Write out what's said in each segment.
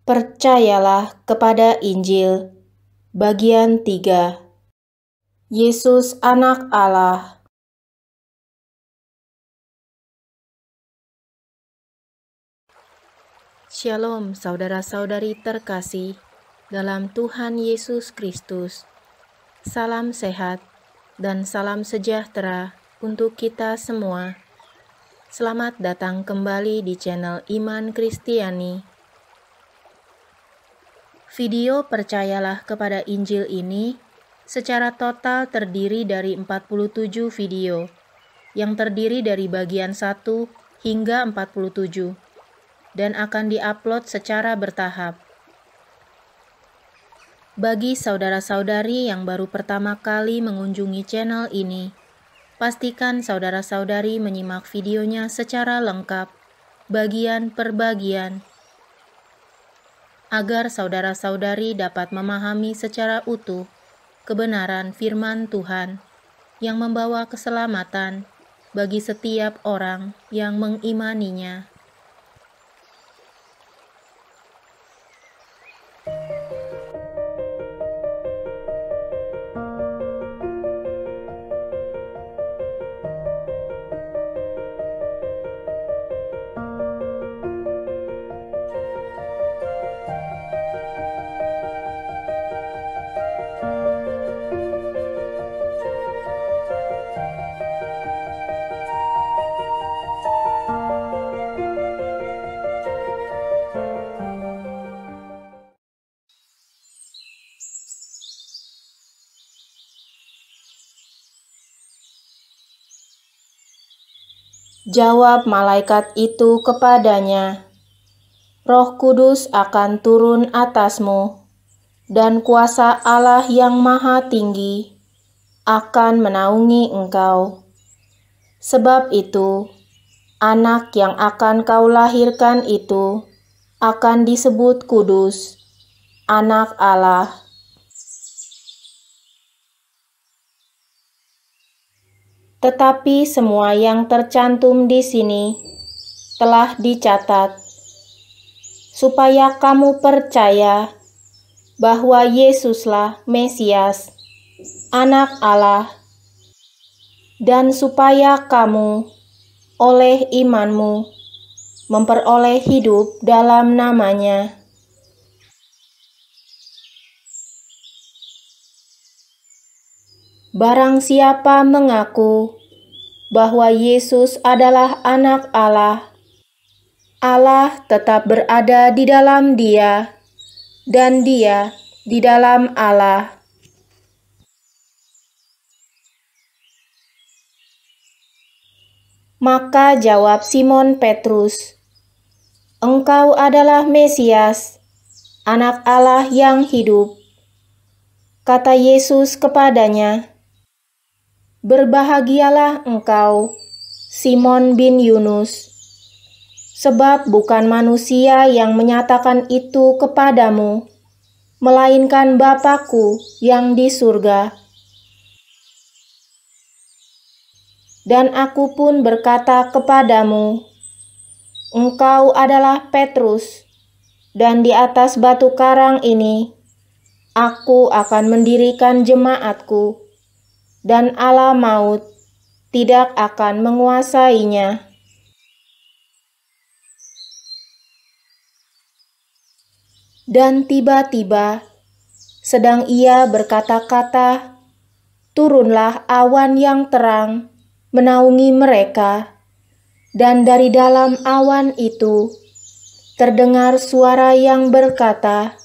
Percayalah kepada Injil, bagian 3. Yesus Anak Allah. Shalom saudara-saudari terkasih dalam Tuhan Yesus Kristus. Salam sehat dan salam sejahtera untuk kita semua. Selamat datang kembali di channel Iman Kristiani. Video Percayalah kepada Injil ini secara total terdiri dari 47 video yang terdiri dari bagian 1 hingga 47 dan akan diupload secara bertahap. Bagi saudara-saudari yang baru pertama kali mengunjungi channel ini, pastikan saudara-saudari menyimak videonya secara lengkap, bagian per bagian, agar saudara-saudari dapat memahami secara utuh kebenaran firman Tuhan yang membawa keselamatan bagi setiap orang yang mengimaninya. Jawab malaikat itu kepadanya, Roh Kudus akan turun atasmu, dan kuasa Allah yang Maha Tinggi akan menaungi engkau. Sebab itu, anak yang akan kau lahirkan itu akan disebut kudus, Anak Allah. Tetapi semua yang tercantum di sini telah dicatat, supaya kamu percaya bahwa Yesuslah Mesias, Anak Allah, dan supaya kamu oleh imanmu memperoleh hidup dalam namanya. Barang siapa mengaku bahwa Yesus adalah Anak Allah, Allah tetap berada di dalam dia, dan dia di dalam Allah. Maka jawab Simon Petrus, Engkau adalah Mesias, Anak Allah yang hidup. Kata Yesus kepadanya, Berbahagialah engkau, Simon bin Yunus, sebab bukan manusia yang menyatakan itu kepadamu, melainkan Bapa-Ku yang di surga. Dan aku pun berkata kepadamu, engkau adalah Petrus, dan di atas batu karang ini, aku akan mendirikan jemaatku, dan ala maut tidak akan menguasainya. Dan tiba-tiba, sedang ia berkata-kata, turunlah awan yang terang menaungi mereka, dan dari dalam awan itu terdengar suara yang berkata,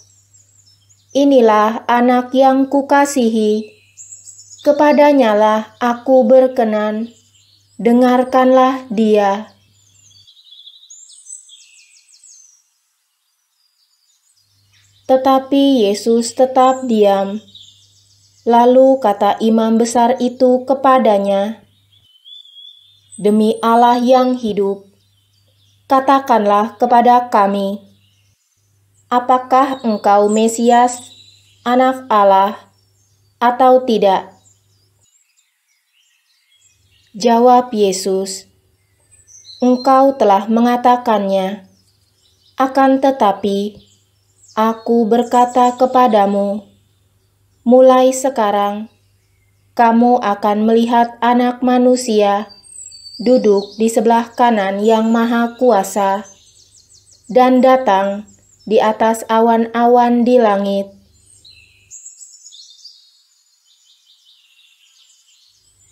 Inilah anak yang kukasihi, kepadanyalah aku berkenan, dengarkanlah dia. Tetapi Yesus tetap diam. Lalu kata imam besar itu kepadanya, Demi Allah yang hidup, katakanlah kepada kami, apakah engkau Mesias, Anak Allah, atau tidak? Jawab Yesus, Engkau telah mengatakannya, akan tetapi Aku berkata kepadamu, mulai sekarang kamu akan melihat Anak Manusia duduk di sebelah kanan Yang Maha Kuasa dan datang di atas awan-awan di langit.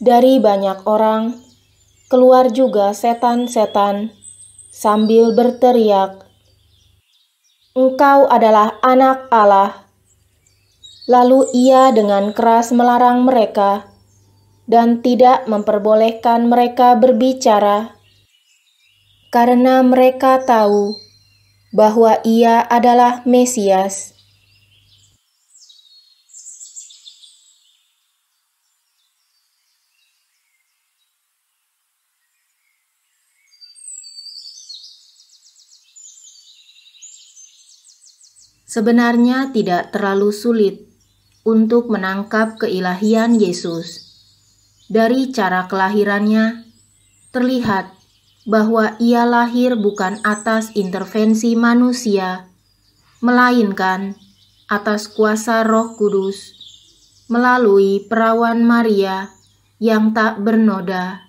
Dari banyak orang keluar juga setan-setan sambil berteriak, "Engkau adalah Anak Allah." Lalu ia dengan keras melarang mereka dan tidak memperbolehkan mereka berbicara, karena mereka tahu bahwa ia adalah Mesias. Sebenarnya tidak terlalu sulit untuk menangkap keilahian Yesus. Dari cara kelahirannya, terlihat bahwa ia lahir bukan atas intervensi manusia, melainkan atas kuasa Roh Kudus, melalui perawan Maria yang tak bernoda.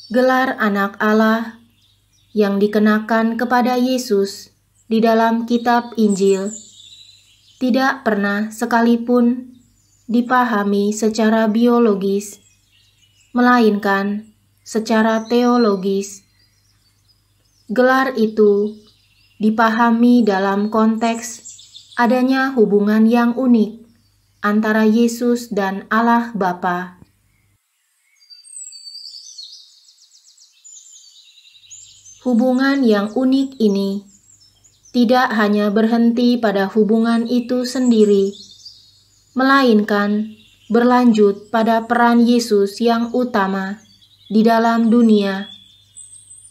Gelar Anak Allah yang dikenakan kepada Yesus di dalam kitab Injil tidak pernah sekalipun dipahami secara biologis, melainkan secara teologis. Gelar itu dipahami dalam konteks adanya hubungan yang unik antara Yesus dan Allah Bapa. Hubungan yang unik ini tidak hanya berhenti pada hubungan itu sendiri, melainkan berlanjut pada peran Yesus yang utama di dalam dunia,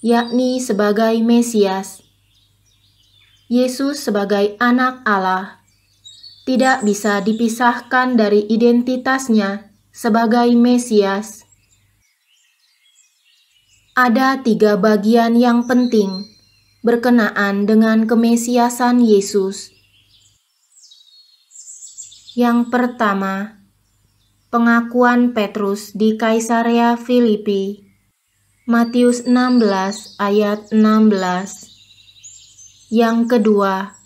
yakni sebagai Mesias. Yesus sebagai Anak Allah tidak bisa dipisahkan dari identitasnya sebagai Mesias. Ada 3 bagian yang penting berkenaan dengan kemesiasan Yesus. Yang pertama, pengakuan Petrus di Kaisarea Filipi, Matius 16 ayat 16. Yang kedua,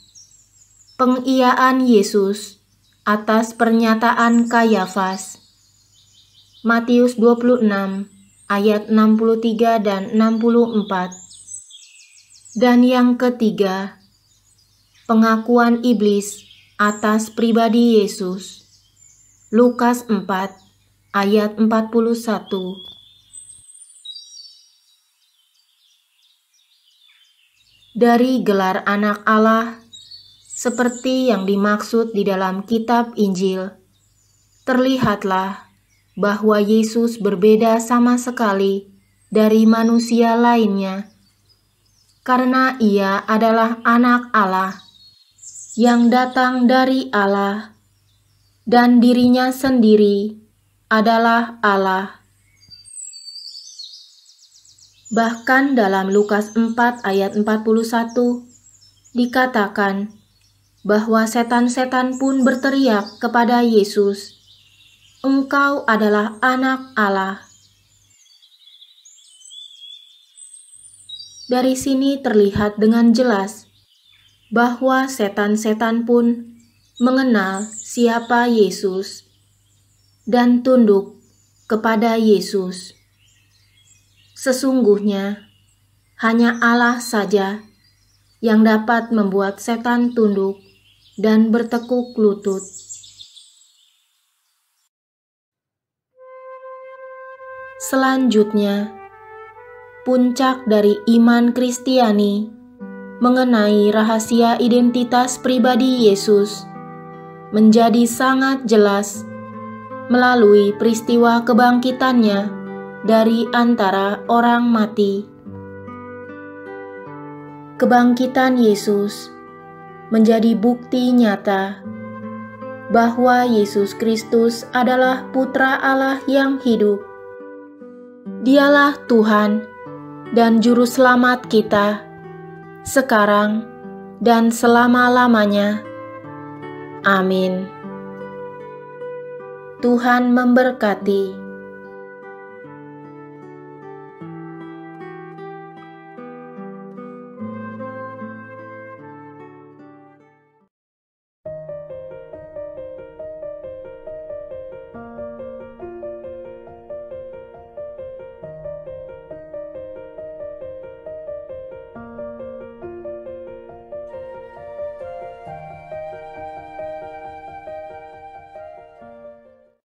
pengiyaan Yesus atas pernyataan Kayafas, Matius 26 ayat 63 dan 64. Dan yang ketiga, pengakuan iblis atas pribadi Yesus, Lukas 4 ayat 41. Dari gelar Anak Allah, seperti yang dimaksud di dalam kitab Injil, terlihatlah bahwa Yesus berbeda sama sekali dari manusia lainnya, karena ia adalah Anak Allah yang datang dari Allah, dan dirinya sendiri adalah Allah. Bahkan dalam Lukas 4 ayat 41 dikatakan bahwa setan-setan pun berteriak kepada Yesus, "Engkau adalah Anak Allah." Dari sini terlihat dengan jelas bahwa setan-setan pun mengenal siapa Yesus dan tunduk kepada Yesus. Sesungguhnya, hanya Allah saja yang dapat membuat setan tunduk dan bertekuk lutut. Selanjutnya, puncak dari iman Kristiani mengenai rahasia identitas pribadi Yesus menjadi sangat jelas melalui peristiwa kebangkitannya dari antara orang mati. Kebangkitan Yesus menjadi bukti nyata bahwa Yesus Kristus adalah Putra Allah yang hidup. Dialah Tuhan dan Juru Selamat kita, sekarang dan selama-lamanya. Amin. Tuhan memberkati.